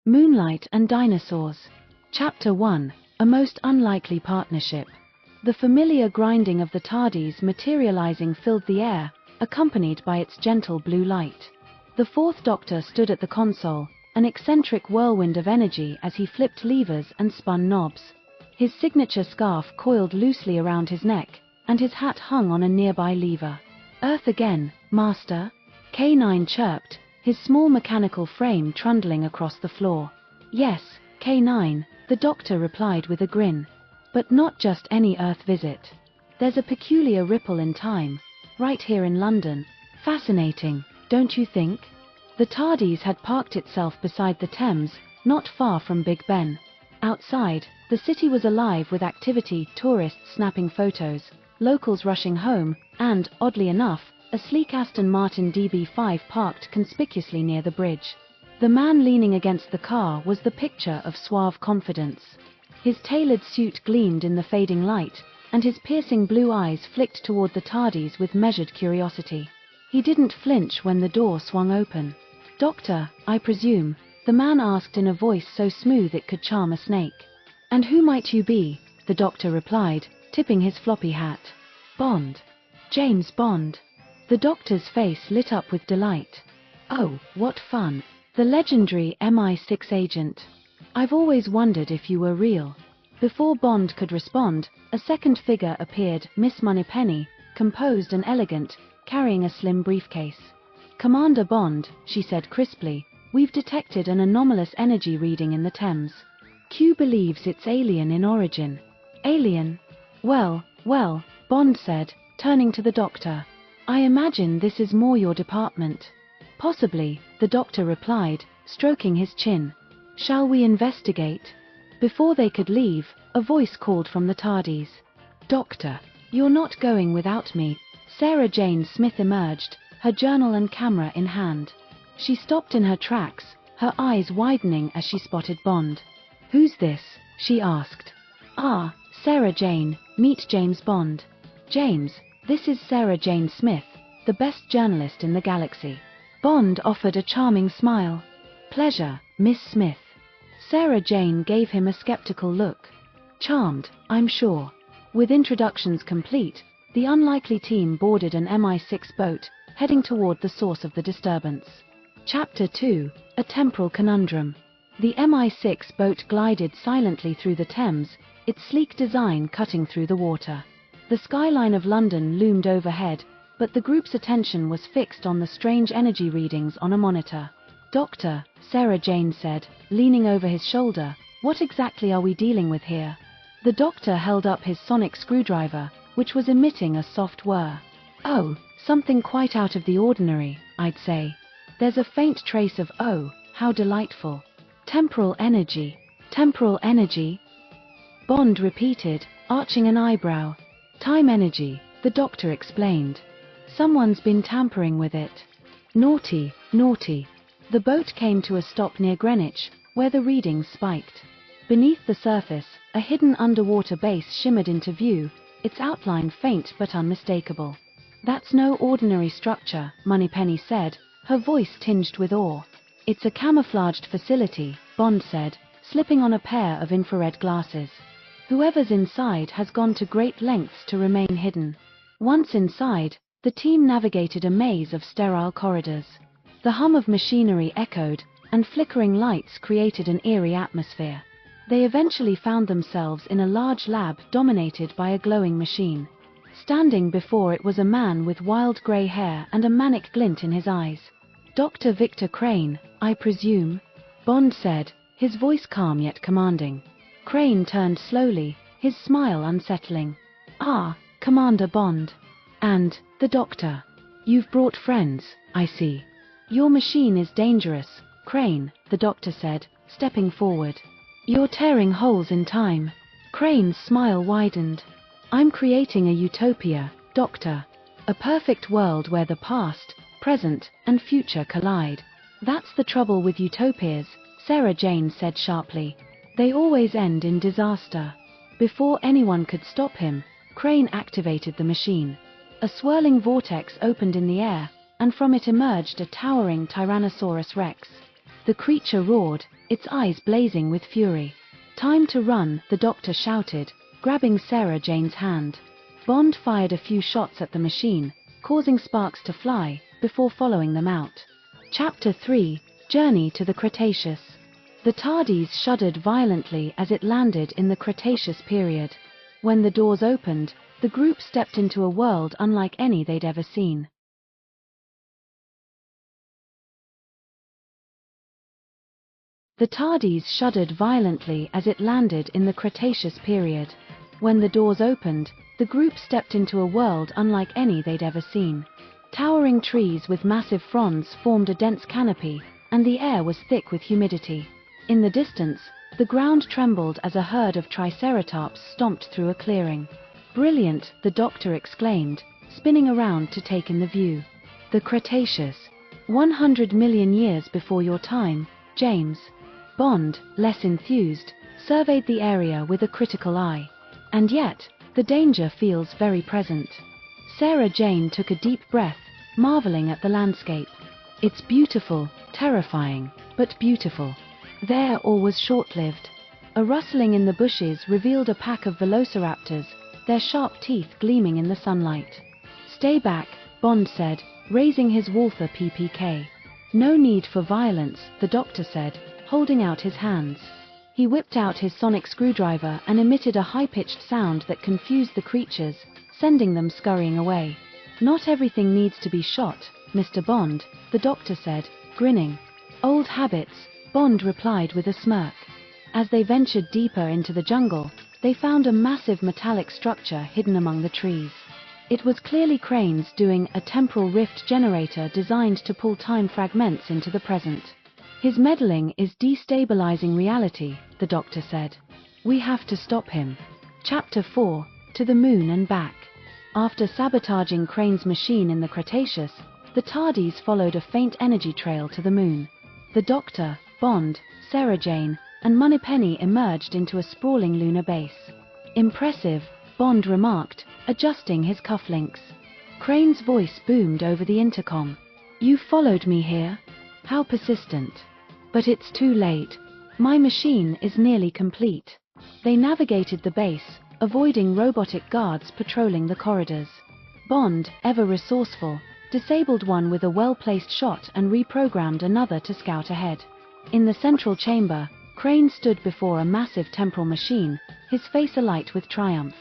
Moonlight and Dinosaurs. Chapter 1. A most unlikely partnership. The familiar grinding of the TARDIS materializing filled the air, accompanied by its gentle blue light. The fourth Doctor stood at the console, an eccentric whirlwind of energy as he flipped levers and spun knobs. His signature scarf coiled loosely around his neck, and his hat hung on a nearby lever. "Earth again, Master?" K9 chirped, his small mechanical frame trundling across the floor. "Yes, K9, the Doctor replied with a grin. "But not just any Earth visit. There's a peculiar ripple in time, right here in London. Fascinating, don't you think?" The TARDIS had parked itself beside the Thames, not far from Big Ben. Outside, the city was alive with activity, tourists snapping photos, locals rushing home, and, oddly enough, a sleek Aston Martin DB5 parked conspicuously near the bridge. The man leaning against the car was the picture of suave confidence. His tailored suit gleamed in the fading light, and his piercing blue eyes flicked toward the TARDIS with measured curiosity. He didn't flinch when the door swung open. "Doctor, I presume?" the man asked in a voice so smooth it could charm a snake. "And who might you be?" the Doctor replied, tipping his floppy hat. "Bond. James Bond." The Doctor's face lit up with delight. "Oh, what fun. The legendary MI6 agent. I've always wondered if you were real." Before Bond could respond, a second figure appeared, Miss Moneypenny, composed and elegant, carrying a slim briefcase. "Commander Bond," she said crisply, "we've detected an anomalous energy reading in the Thames. Q believes it's alien in origin." "Alien? Well, Bond said, turning to the Doctor. "I imagine this is more your department." "Possibly," the Doctor replied, stroking his chin. "Shall we investigate?" Before they could leave, a voice called from the TARDIS. "Doctor, you're not going without me." Sarah Jane Smith emerged, her journal and camera in hand. She stopped in her tracks, her eyes widening as she spotted Bond. "Who's this?" she asked. "Ah, Sarah Jane, meet James Bond." "James, this is Sarah Jane Smith, the best journalist in the galaxy." Bond offered a charming smile. "Pleasure, Miss Smith." Sarah Jane gave him a skeptical look. "Charmed, I'm sure." With introductions complete, the unlikely team boarded an MI6 boat, heading toward the source of the disturbance. Chapter 2. A Temporal Conundrum. The MI6 boat glided silently through the Thames, its sleek design cutting through the water. The skyline of London loomed overhead, but the group's attention was fixed on the strange energy readings on a monitor. "Doctor," Sarah Jane said, leaning over his shoulder, "what exactly are we dealing with here?" The Doctor held up his sonic screwdriver, which was emitting a soft whir. "Oh, something quite out of the ordinary, I'd say. There's a faint trace of, oh, how delightful. Temporal energy. Temporal energy?" Bond repeated, arching an eyebrow. "Time energy," the Doctor explained. "Someone's been tampering with it. Naughty, naughty." The boat came to a stop near Greenwich, where the readings spiked. Beneath the surface, a hidden underwater base shimmered into view, its outline faint but unmistakable. "That's no ordinary structure," Moneypenny said, her voice tinged with awe. "It's a camouflaged facility," Bond said, slipping on a pair of infrared glasses. "Whoever's inside has gone to great lengths to remain hidden." Once inside, the team navigated a maze of sterile corridors. The hum of machinery echoed, and flickering lights created an eerie atmosphere. They eventually found themselves in a large lab dominated by a glowing machine. Standing before it was a man with wild grey hair and a manic glint in his eyes. "Dr. Victor Crane, I presume?" Bond said, his voice calm yet commanding. Crane turned slowly, his smile unsettling. "Ah, Commander Bond. And, the Doctor. You've brought friends, I see." "Your machine is dangerous, Crane," the Doctor said, stepping forward. "You're tearing holes in time." Crane's smile widened. "I'm creating a utopia, Doctor. A perfect world where the past, present, and future collide." "That's the trouble with utopias," Sarah Jane said sharply. "They always end in disaster." Before anyone could stop him, Crane activated the machine. A swirling vortex opened in the air, and from it emerged a towering Tyrannosaurus Rex. The creature roared, its eyes blazing with fury. "Time to run," the doctor shouted, grabbing Sarah Jane's hand. Bond fired a few shots at the machine, causing sparks to fly, before following them out. Chapter 3: Journey to the Cretaceous. The TARDIS shuddered violently as it landed in the Cretaceous period. When the doors opened, the group stepped into a world unlike any they'd ever seen. The TARDIS shuddered violently as it landed in the Cretaceous period. When the doors opened, the group stepped into a world unlike any they'd ever seen. Towering trees with massive fronds formed a dense canopy, and the air was thick with humidity. In the distance, the ground trembled as a herd of triceratops stomped through a clearing. "Brilliant," the doctor exclaimed, spinning around to take in the view. "The Cretaceous. 100 million years before your time, James." Bond, less enthused, surveyed the area with a critical eye. "And yet, the danger feels very present." Sarah Jane took a deep breath, marveling at the landscape. "It's beautiful, terrifying, but beautiful." Their awe was short-lived. A rustling in the bushes revealed a pack of velociraptors, their sharp teeth gleaming in the sunlight. "Stay back," Bond said, raising his Walther PPK. "No need for violence," the doctor said, holding out his hands. He whipped out his sonic screwdriver and emitted a high-pitched sound that confused the creatures, sending them scurrying away. "Not everything needs to be shot, Mr. Bond," the doctor said, grinning. "Old habits," Bond replied with a smirk. As they ventured deeper into the jungle, they found a massive metallic structure hidden among the trees. It was clearly cranes doing a temporal rift generator designed to pull time fragments into the present. "His meddling is destabilizing reality," the doctor said. "We have to stop him." Chapter 4: To the Moon and Back. After sabotaging Crane's machine in the Cretaceous, the TARDIS followed a faint energy trail to the Moon. The Doctor, Bond, Sarah Jane, and Moneypenny emerged into a sprawling lunar base. "Impressive," Bond remarked, adjusting his cufflinks. Crane's voice boomed over the intercom. "You followed me here? How persistent. But it's too late. My machine is nearly complete." They navigated the base, avoiding robotic guards patrolling the corridors. Bond, ever resourceful, disabled one with a well-placed shot and reprogrammed another to scout ahead. In the central chamber, Crane stood before a massive temporal machine, his face alight with triumph.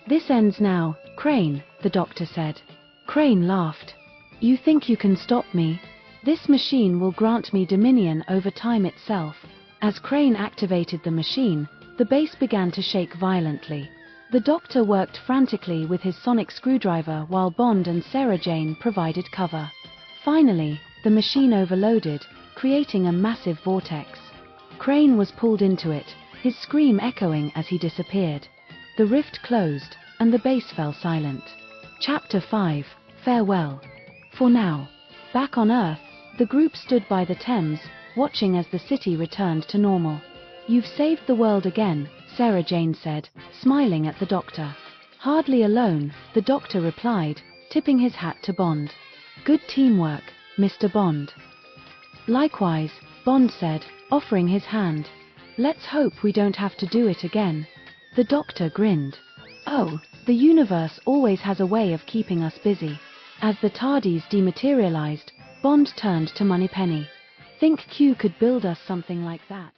"This ends now, Crane," the doctor said. Crane laughed. "You think you can stop me? This machine will grant me dominion over time itself." As Crane activated the machine, the base began to shake violently. The doctor worked frantically with his sonic screwdriver while Bond and Sarah Jane provided cover. Finally, the machine overloaded, creating a massive vortex. Crane was pulled into it, his scream echoing as he disappeared. The rift closed, and the base fell silent. Chapter 5: Farewell. For now. Back on Earth, the group stood by the Thames, watching as the city returned to normal. "You've saved the world again," Sarah Jane said, smiling at the doctor. "Hardly alone," the doctor replied, tipping his hat to Bond. "Good teamwork, Mr. Bond." "Likewise," Bond said, offering his hand. "Let's hope we don't have to do it again." The doctor grinned. "Oh, the universe always has a way of keeping us busy." As the TARDIS dematerialized, Bond turned to Moneypenny. "Think Q could build us something like that?"